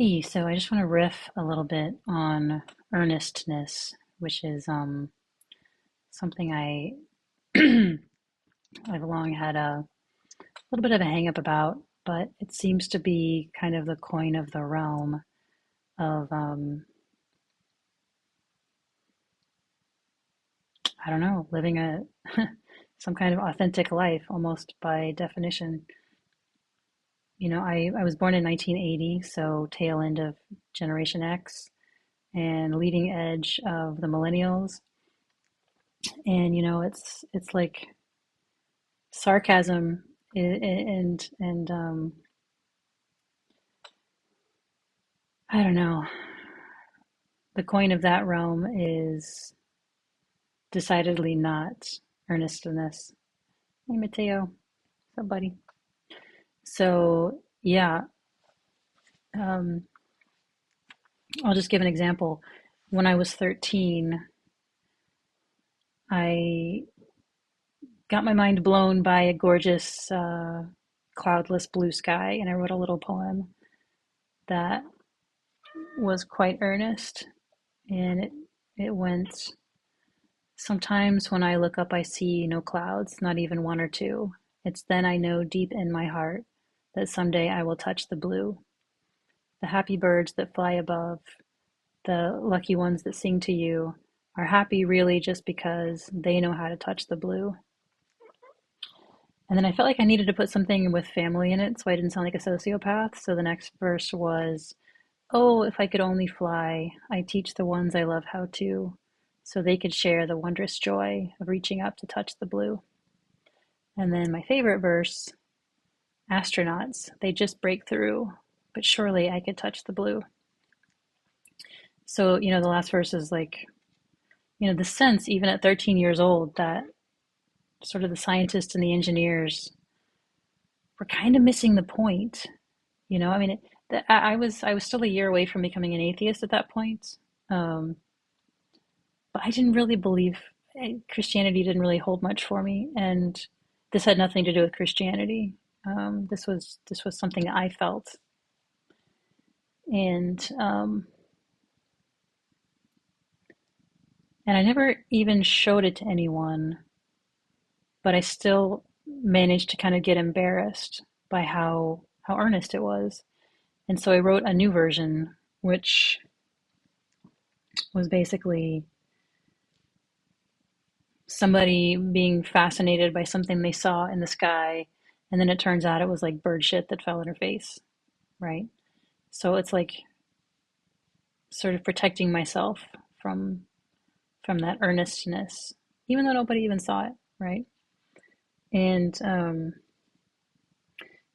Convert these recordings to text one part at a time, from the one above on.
Hey, so I just want to riff a little bit on earnestness, which is something I've long had a little bit of a hang up about, but it seems to be kind of the coin of the realm of I don't know, living a some kind of authentic life almost by definition. I was born in 1980, so tail end of Generation X and leading edge of the millennials. And it's like sarcasm and I don't know. The coin of that realm is decidedly not earnestness. Hey, Mateo, what's up, buddy? So yeah, um, I'll just give an example. When I was 13, I got my mind blown by a gorgeous cloudless blue sky, and I wrote a little poem that was quite earnest, and it went. Sometimes when I look up, I see no clouds, not even one or two. It's then I know deep in my heart that someday I will touch the blue. The happy birds that fly above, the lucky ones that sing to you, are happy really just because they know how to touch the blue. And then I felt like I needed to put something with family in it so I didn't sound like a sociopath. So the next verse was, oh, if I could only fly, I'd teach the ones I love how to, so they could share the wondrous joy of reaching up to touch the blue. And then my favorite verse, astronauts, they just break through, but surely I could touch the blue. So, the last verse is like, the sense, even at 13 years old, that sort of the scientists and the engineers were kind of missing the point. I mean, I was still a year away from becoming an atheist at that point. Um, but I didn't really believe Christianity didn't really hold much for me, and this had nothing to do with Christianity. This was something I felt, and and I never even showed it to anyone, but I still managed to kind of get embarrassed by how earnest it was, and so I wrote a new version, which was basically somebody being fascinated by something they saw in the sky, and then it turns out it was like bird shit that fell in her face, right? So it's like sort of protecting myself from from that earnestness, even though nobody even saw it, right? And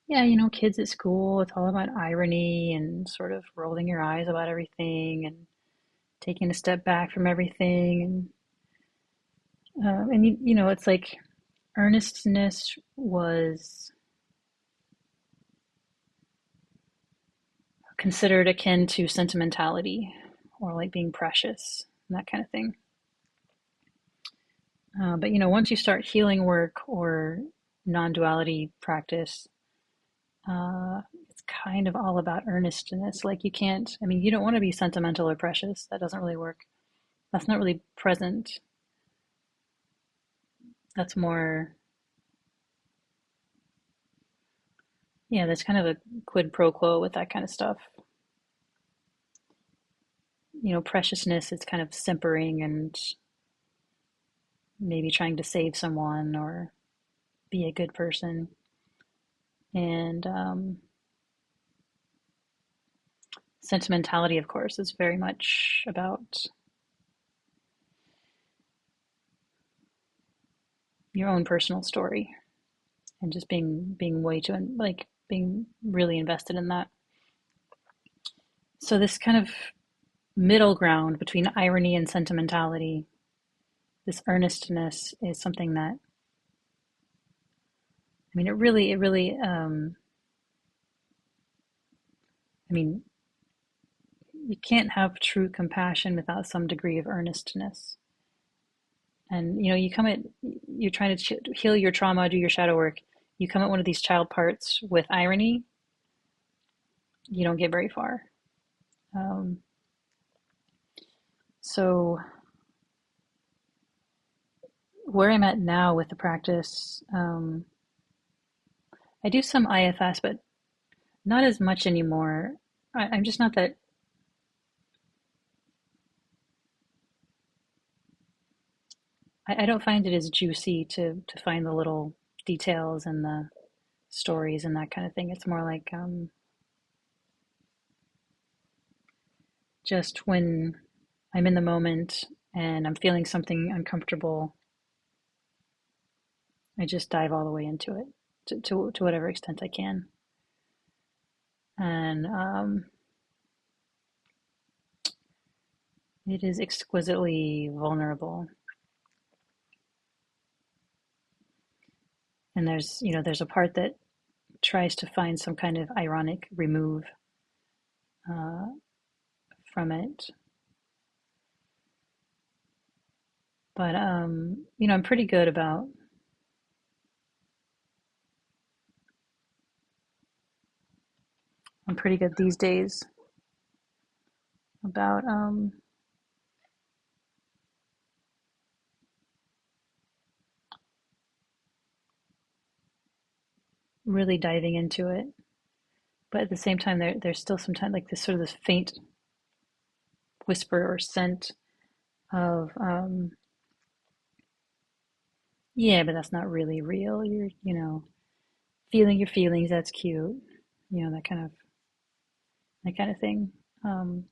yeah, kids at school, it's all about irony and sort of rolling your eyes about everything and taking a step back from everything, and it's like earnestness was considered akin to sentimentality or like being precious and that kind of thing. But once you start healing work or non-duality practice, it's kind of all about earnestness. Like you can't, I mean, you don't want to be sentimental or precious. That doesn't really work. That's not really present. That's more, yeah, that's kind of a quid pro quo with that kind of stuff. Preciousness, it's kind of simpering and maybe trying to save someone or be a good person. And sentimentality, of course, is very much about your own personal story and just being way too like being really invested in that. So this kind of middle ground between irony and sentimentality, this earnestness is something that I mean it really I mean you can't have true compassion without some degree of earnestness. And you're trying to heal your trauma, do your shadow work. You come at one of these child parts with irony, you don't get very far. Um, so where I'm at now with the practice, I do some IFS, but not as much anymore. I'm just not that. I don't find it as juicy to find the little details and the stories and that kind of thing. It's more like just when I'm in the moment and I'm feeling something uncomfortable, I just dive all the way into it to whatever extent I can. And it is exquisitely vulnerable. And there's a part that tries to find some kind of ironic remove uh, from it. But I'm pretty good about I'm pretty good these days about really diving into it. But at the same time, there's still sometimes like this sort of this faint whisper or scent of yeah, but that's not really real. You're feeling your feelings. That's cute. That kind of thing. Um,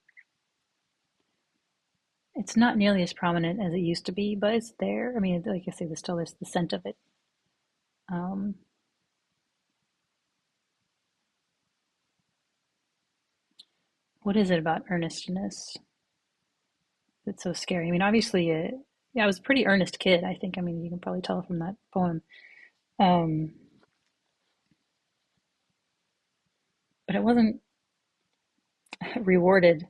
it's not nearly as prominent as it used to be, but it's there. I mean, like I say, there's the scent of it. Um, what is it about earnestness that's so scary? I mean, obviously, yeah, I was a pretty earnest kid, I think. I mean, you can probably tell from that poem. Um, but it wasn't rewarded,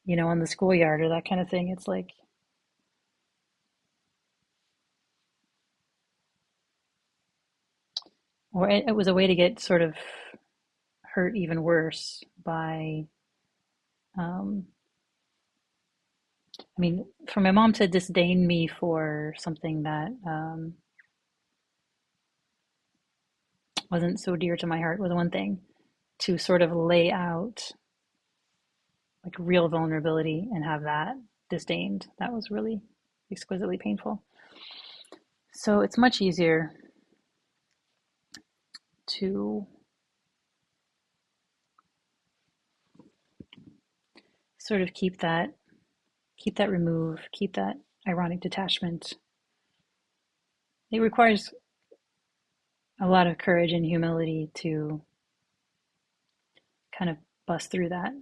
on the schoolyard or that kind of thing. It's like, or it was a way to get sort of hurt even worse by, um, I mean, for my mom to disdain me for something that wasn't so dear to my heart was one thing. To sort of lay out like real vulnerability and have that disdained, that was really exquisitely painful. So it's much easier to sort of keep that remove, keep that ironic detachment. It requires a lot of courage and humility to kind of bust through that.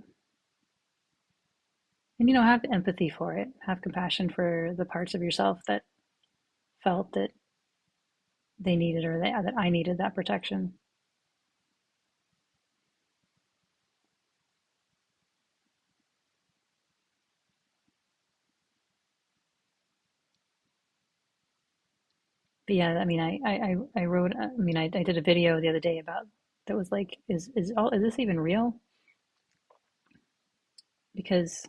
And have empathy for it, have compassion for the parts of yourself that felt that they needed or that I needed that protection. But yeah, I mean, I wrote. I mean, I did a video the other day about that was like, is this even real? Because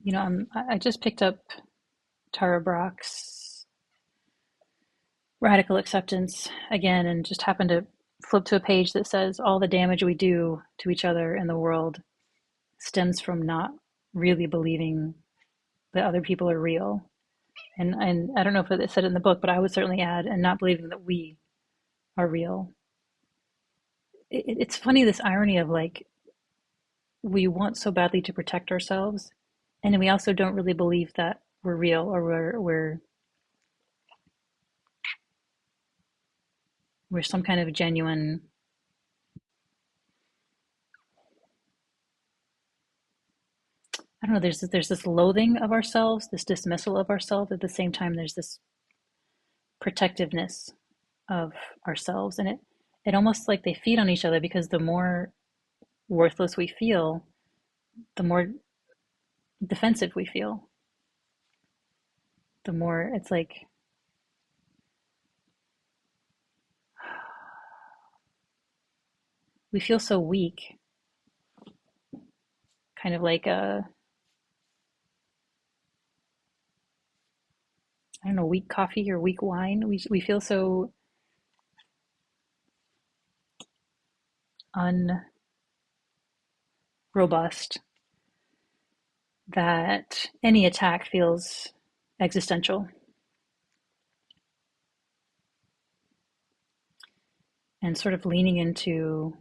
I just picked up Tara Brach's Radical Acceptance again, and just happened to flip to a page that says all the damage we do to each other in the world stems from not really believing that other people are real. And I don't know if it said it in the book, but I would certainly add, and not believing that we are real. It's funny, this irony of like we want so badly to protect ourselves, and then we also don't really believe that we're real or we're some kind of genuine. I don't know. There's this loathing of ourselves, this dismissal of ourselves. At the same time, there's this protectiveness of ourselves, and it almost like they feed on each other because the more worthless we feel, the more defensive we feel. The more it's like we feel so weak kind of like a, I don't know, weak coffee or weak wine. We feel so unrobust that any attack feels existential. And sort of leaning into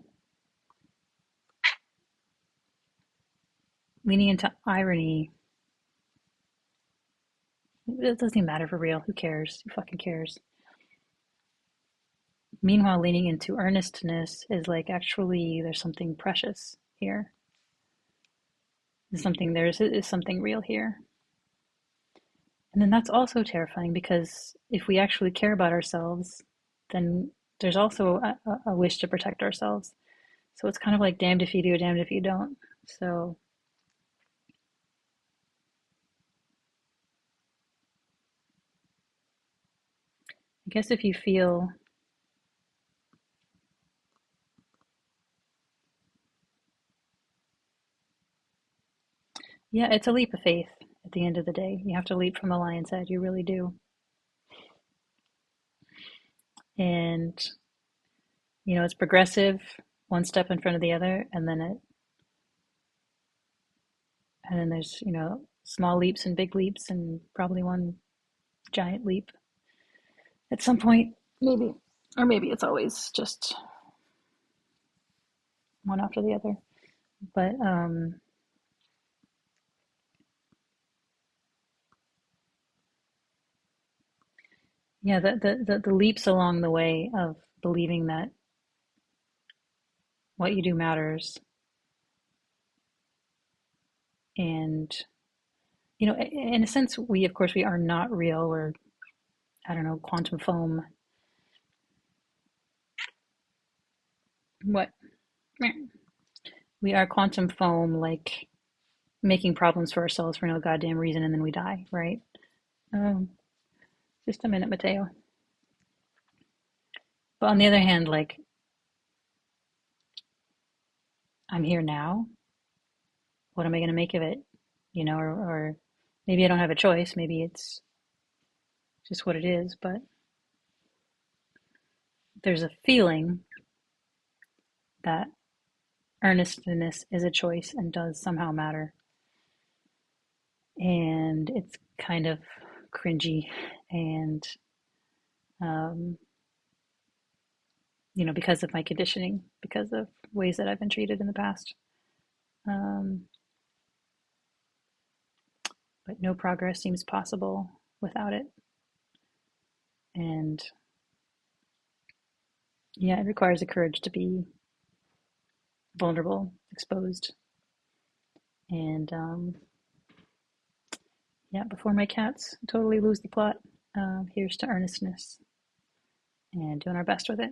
irony. It doesn't even matter for real. Who cares? Who fucking cares? Meanwhile, leaning into earnestness is like, actually, there's something precious here. There's something real here. And then that's also terrifying because if we actually care about ourselves, then there's also a wish to protect ourselves. So it's kind of like damned if you do, damned if you don't. So I guess if you feel, yeah, it's a leap of faith at the end of the day. You have to leap from the lion's head. You really do. And, it's progressive, one step in front of the other, and then there's, small leaps and big leaps and probably one giant leap at some point, maybe. Or maybe it's always just one after the other. But yeah, the leaps along the way of believing that what you do matters, and in a sense, of course we are not real. We're, I don't know, quantum foam. What? We are quantum foam, like making problems for ourselves for no goddamn reason, and then we die, right? Um, just a minute, Mateo. But on the other hand, like, I'm here now. What am I going to make of it? Or maybe I don't have a choice. Maybe it's just what it is. But there's a feeling that earnestness is a choice and does somehow matter. And it's kind of cringy and, um, because of my conditioning, because of ways that I've been treated in the past. Um, but no progress seems possible without it. And yeah, it requires the courage to be vulnerable, exposed. And yeah, before my cats totally lose the plot, here's to earnestness and doing our best with it.